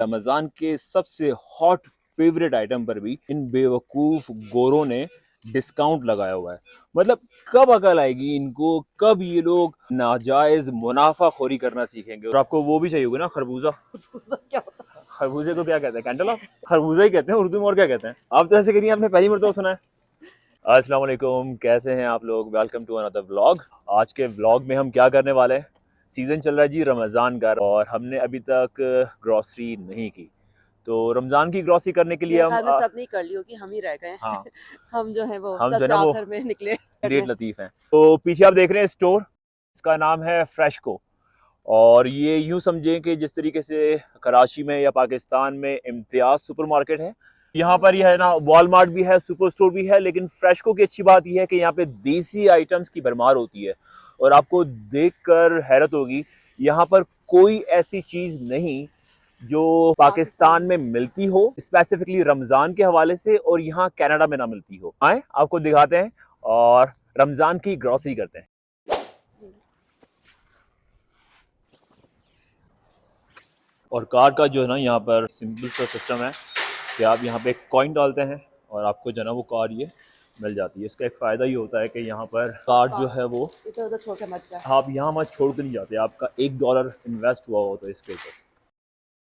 रमजान के सबसे hot favourite item पर भी इन बेवकूफ गोरों ने डिस्काउंट लगाया हुआ है। मतलब कब अकल आएगी इनको, कब ये लोग नाजायज मुनाफाखोरी करना सीखेंगे। और आपको वो भी चाहिए होगा ना, खरबूजा। खरबूजा क्या होता है? खरबूजे को क्या कहते हैं? कैंटलॉप। खरबूजा ही कहते हैं उर्दू में, और क्या कहते हैं? आप तो ऐसे करिए, आपने पहली मर्तबा सुना है। अस्सलाम वालेकुम, कैसे हैं आप लोग? Welcome to another vlog. आज के व्लॉग में हम क्या करने वाले हैं, सीज़न चल रहा है जी रमज़ान का, और हमने अभी तक ग्रॉसरी नहीं की। तो रमज़ान की ग्रॉसरी करने के लिए मेरे हम ख्याल में सब नहीं कर ली होगी, हम ही रह गए हैं। हाँ, हम जो है वो हम जो है सबसे ना वो आखिर में निकले डेट करने। लतीफ़ हैं। तो पीछे आप देख रहे हैं स्टोर, इसका नाम है फ्रेशको। और ये यूं समझें कि जिस तरीके से कराची में या पाकिस्तान में इम्तियाज सुपरमार्केट है, यहाँ पर यह है ना वॉलमार्ट भी है, सुपर स्टोर भी है। लेकिन फ्रेशको की अच्छी बात यह है कि यहाँ पे देसी आइटम्स की भरमार होती है। और आपको देखकर हैरत होगी, यहाँ पर कोई ऐसी चीज नहीं जो पाकिस्तान में मिलती हो, स्पेसिफिकली रमजान के हवाले से, और यहाँ कनाडा में ना मिलती हो। आए आपको दिखाते हैं और रमजान की ग्रॉसरी करते हैं। और कार्ड का जो है ना यहाँ पर सिंपल सा सिस्टम है कि आप यहाँ पे कॉइन डालते हैं और आपको जो है ना वो कार्ड ये मिल जाती है। इसका एक फ़ायदा ये होता है कि यहाँ पर कार्ड जो है वो इधर उधर छोड़ के मत जा। आप यहाँ मत छोड़ कर नहीं जाते। आपका $1 इन्वेस्ट हुआ होता है इसके ऊपर।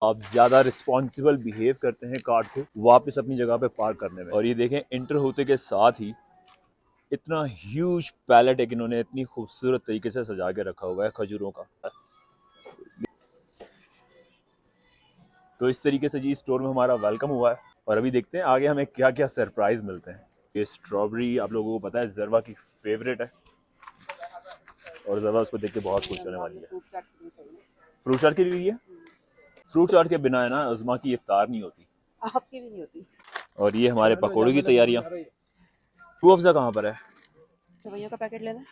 आप ज़्यादा रिस्पॉन्सिबल बिहेव करते हैं कार्ड को वापस अपनी जगह पे पार्क करने में। और ये देखें, इंटर होते के साथ ही इतना ह्यूज पैलेट एक इन्होंने इतनी खूबसूरत तरीके से सजा के रखा हुआ है खजूरों का। तो इस तरीके से जी स्टोर में हमारा वेलकम हुआ है। और अभी देखते हैं आगे हमें क्या क्या सरप्राइज मिलते हैं। ये स्ट्रॉबेरी आप लोगों को पता है जरवा की फेवरेट है, और जरवा उसको देख के बहुत खुश होने वाली है। फ्रूट चाट के लिए है। फ्रूट चाट के बिना है ना उज़मा की इफ्तार नहीं होती। आपकी भी नहीं होती। और ये हमारे पकौड़े की तैयारियां। रूह अफ़ज़ा कहाँ पर है? सेवइयों का पैकेट लेना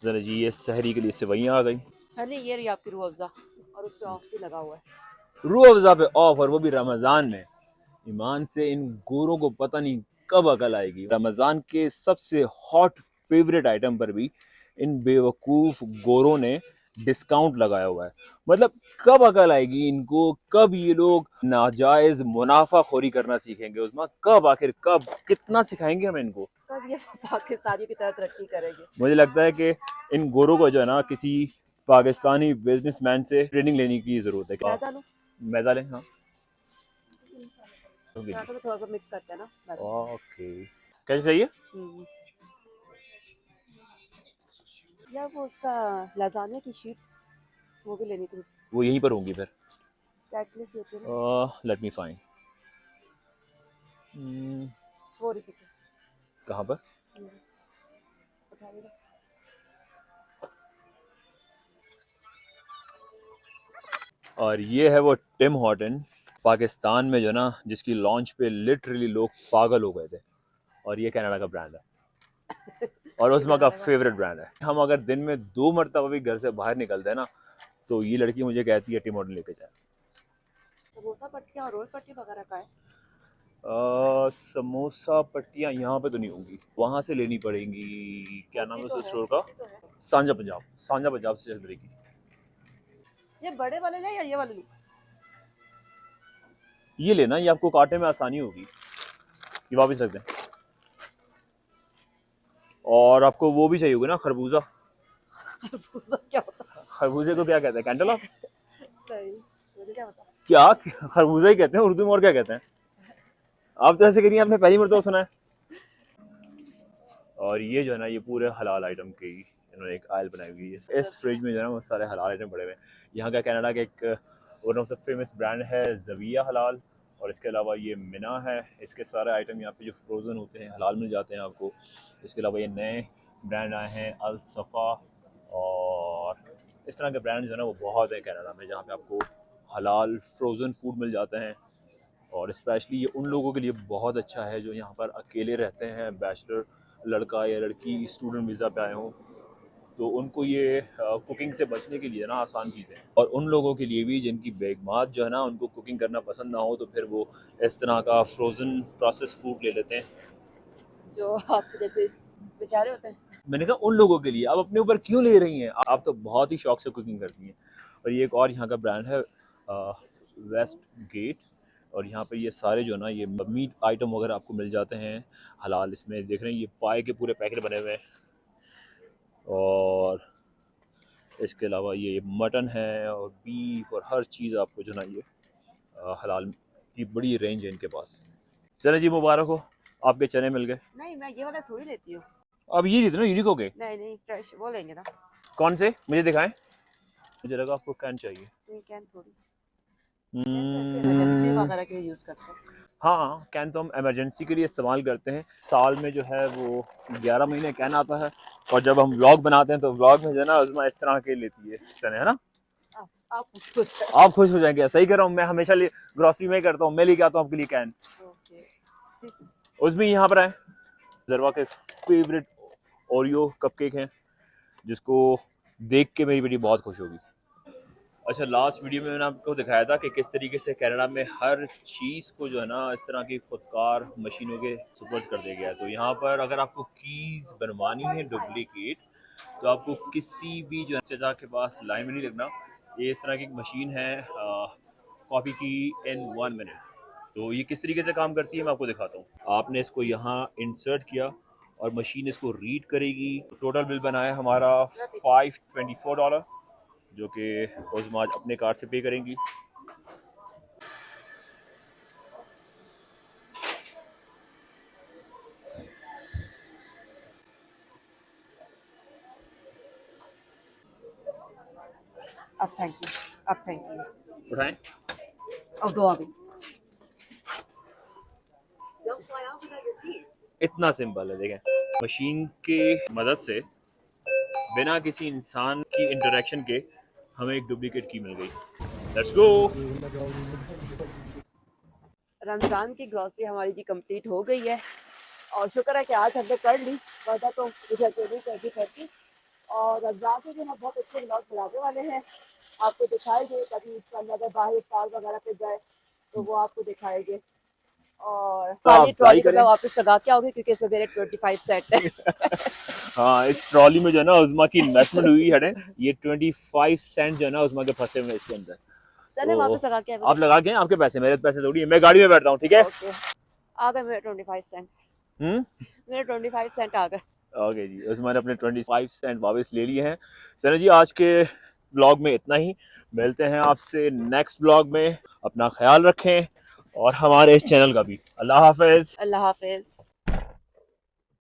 जरा जी, ये सहरी के लिए सेवइयाँ आ गई। है। नहीं, ये रही आपकी रूह अफ़ज़ा, और उस पे ऑफ भी लगा हुआ है। रूह अफ़ज़ा पे ऑफ, और वो भी रमज़ान में। ईमान से इन गोरों को पता नहीं कब अकल आएगी। रमज़ान के सबसे हॉट फेवरेट आइटम पर भी इन बेवकूफ़ गोरों ने डिस्काउंट लगाया हुआ है। मतलब कब अकल आएगी इनको, कब ये लोग नाजायज़ मुनाफाखोरी करना सीखेंगे? उस्मा कब, आखिर कब, कितना सिखाएंगे हम इनको? कब ये पाकिस्तानियों की तरह तरक्की करेंगे? मुझे लगता है कि इन गोरों को जो है ना किसी पाकिस्तानी बिजनेसमैन से ट्रेनिंग लेने की ज़रूरत है। मैदा लो, मैदा लें? हाँ, पराठों में थोड़ा सा मिक्स करते हैं ना मैदा। ओके। कैसे चाहिए? या वो उसका लाज़ानिया की शीट्स, वो भी लेनी थी। वो यहीं पर होंगी फिर। कैटली की होती है ना, लेट मी फाइंड। वो रही पीछे। कहाँ पर? उठा लो। और ये है वो टिम हॉर्टन, पाकिस्तान में जो ना जिसकी लॉन्च पे लिटरली लोग पागल हो गए थे। और ये कनाडा का ब्रांड है और उस्मा का फेवरेट ब्रांड है। हम अगर दिन में 2 मरतबा भी घर से बाहर निकलते हैं ना, तो ये लड़की मुझे कहती है टिम हॉर्टन लेके जाए। समोसा पट्टियाँ और रोल पट्टी वगैरह का है। समोसा पट्टियाँ यहाँ पे तो नहीं होंगी, वहाँ से लेनी पड़ेंगी। क्या नाम है होती तो उस है, स्टोर का? होती तो है। सांझा पंजाब। सांझा पंजाब से चल पड़ेगी। ये बड़े वाले लें या ये वाले लूं? ये लेना, ये आपको काटने में आसानी होगी। ये वापस रख दें। और आपको वो भी चाहिए होगा ना, खरबूजा। खरबूजा क्या होता है? खरबूजे को क्या कहते हैं? कैंटलॉप। नहीं, मुझे क्या पता। क्या? खरबूजा ही कहते हैं उर्दू में, और क्या कहते हैं? आप तो ऐसे करिए, आपने पहली मर्तबा सुना है। और ये जो है ना, ये पूरे हलाल आइटम की इन्होंने एक आयल बनाई हुई है। इस फ्रिज में जो है ना वो सारे हलाल आइटम पड़े हुए हैं। यहाँ का कनाडा का एक one of the famous brand है जविया हलाल। और इसके अलावा ये मिना है, इसके सारे आइटम यहाँ पे जो फ्रोज़न होते हैं हलाल मिल जाते हैं आपको। इसके अलावा ये नए ब्रांड आए हैं अल सफ़ा, और इस तरह के ब्रांड जो है ना वो बहुत है कनाडा में, जहाँ पे आपको हलाल फ्रोज़न फूड मिल जाते हैं। और स्पेशली ये उन लोगों के लिए बहुत अच्छा है जो यहाँ पर अकेले रहते हैं, बैचलर लड़का या लड़की स्टूडेंट वीज़ा पे आए हों, तो उनको ये कुकिंग से बचने के लिए ना आसान चीज़ है। और उन लोगों के लिए भी जिनकी बेगमात जो है ना उनको कुकिंग करना पसंद ना हो, तो फिर वो इस तरह का फ्रोज़न प्रोसेस फूड ले लेते हैं जो आपके जैसे बेचारे होते हैं। मैंने कहा उन लोगों के लिए। आप अपने ऊपर क्यों ले रही हैं? आप तो बहुत ही शौक से कुकिंग करती हैं। और ये एक और यहाँ का ब्रांड है वेस्ट गेट। और यहाँ पे ये सारे जो ना ये मीट आइटम वगैरह आपको मिल जाते हैं हलाल। इसमें देख रहे हैं ये पाए के पूरे पैकेट बने हुए हैं, और इसके अलावा ये मटन है और बीफ और हर चीज़ आपको जो ना ये हलाल की बड़ी रेंज है इनके पास। चले जी, मुबारक हो, आपके चने मिल गए। नहीं, मैं ये वाला थोड़ी लेती हूँ। अब ये लेते ना, यूनिक हो गए। नहीं नहीं, फ्रेश वो लेंगे ना। कौन से, मुझे दिखाएं। मुझे लगा आपको कैन चाहिए। नहीं, कैन थोड़ी। इमरजेंसी वगैरह के लिए यूज़ करते हैं। हाँ, कैन तो हम इमरजेंसी के लिए इस्तेमाल करते हैं। साल में जो है वो 11 महीने कैन आता है, और जब हम व्लॉग बनाते हैं तो व्लॉग में जो है ना उज़मा इस तरह के लेती है चने, है ना। आप खुश हो जाएंगे, सही कर रहा हूँ मैं, हमेशा ग्रॉसरी में करता हूँ, मैं लेके आता हूँ आपके लिए कैन। उसमें यहाँ पर आए, ज़रवा के फेवरेट ओरियो कपकेक हैं, जिसको देख के मेरी बेटी बहुत खुश होगी। अच्छा, लास्ट वीडियो में मैंने आपको दिखाया था कि किस तरीके से कनाडा में हर चीज़ को जो है ना इस तरह की खुदकार मशीनों के सुपुर्द कर दिया गया है। तो यहाँ पर अगर आपको कीज़ बनवानी है डुप्लीकेट, तो आपको किसी भी जो चाचा के पास लाइन में नहीं लगना। ये इस तरह की मशीन है, कॉपी की इन 1 मिनट। तो ये किस तरीके से काम करती है मैं आपको दिखाता हूँ। आपने इसको यहाँ इंसर्ट किया और मशीन इसको रीड करेगी। टोटल बिल बनाया हमारा $524, जो कि उज़मा अपने कार्ड से पे करेंगी। अब थैंक यू, अब थैंक यू। उठाएं। अब दो आ गई। इतना सिंपल है, देखें, मशीन के मदद से बिना किसी इंसान की इंटरेक्शन के हमें एक डुप्लीकेट की मिल गई। Let's go. रमज़ान की ग्रॉसरी हमारी जी कंप्लीट हो गई है, और शुक्र है कि आज हमने कर ली, वरना तो मुझे अकेली करती। और रमज़ान के दिन हम बहुत अच्छे व्लॉग बनाने वाले हैं, आपको दिखाएंगे। कभी इंशाल्लाह अगर बाहर इफ्तार वगैरह पे जाए तो वो आपको दिखाएंगे। और खाली ट्रॉली को मैं वापस लगा के आऊंगी, क्योंकि इसमें मेरे 25 सेट है। हाँ, इस ट्रॉली में जो है ना उज़मा की इन्वेस्टमेंट हुई है। ये 25 सेंट जो है ना उज़मा के फंसे हुए इसके अंदर। चले वापस लगा के आप लगा के, आपके पैसे, मेरे पैसे थोड़ी है, मैं गाड़ी में बैठता हूँ, ठीक है। आ गए मेरे 25 सेंट। मेरे 25 सेंट आ गए। ओके जी, उस्मान ने अपने 25 सेंट वापस ले लिए हैं। चलो जी, आज के व्लॉग में इतना ही। मिलते हैं आपसे नेक्स्ट व्लॉग में। अपना ख्याल रखें और हमारे इस चैनल का भी। अल्लाह हाफिज़। अल्लाह हाफिज़।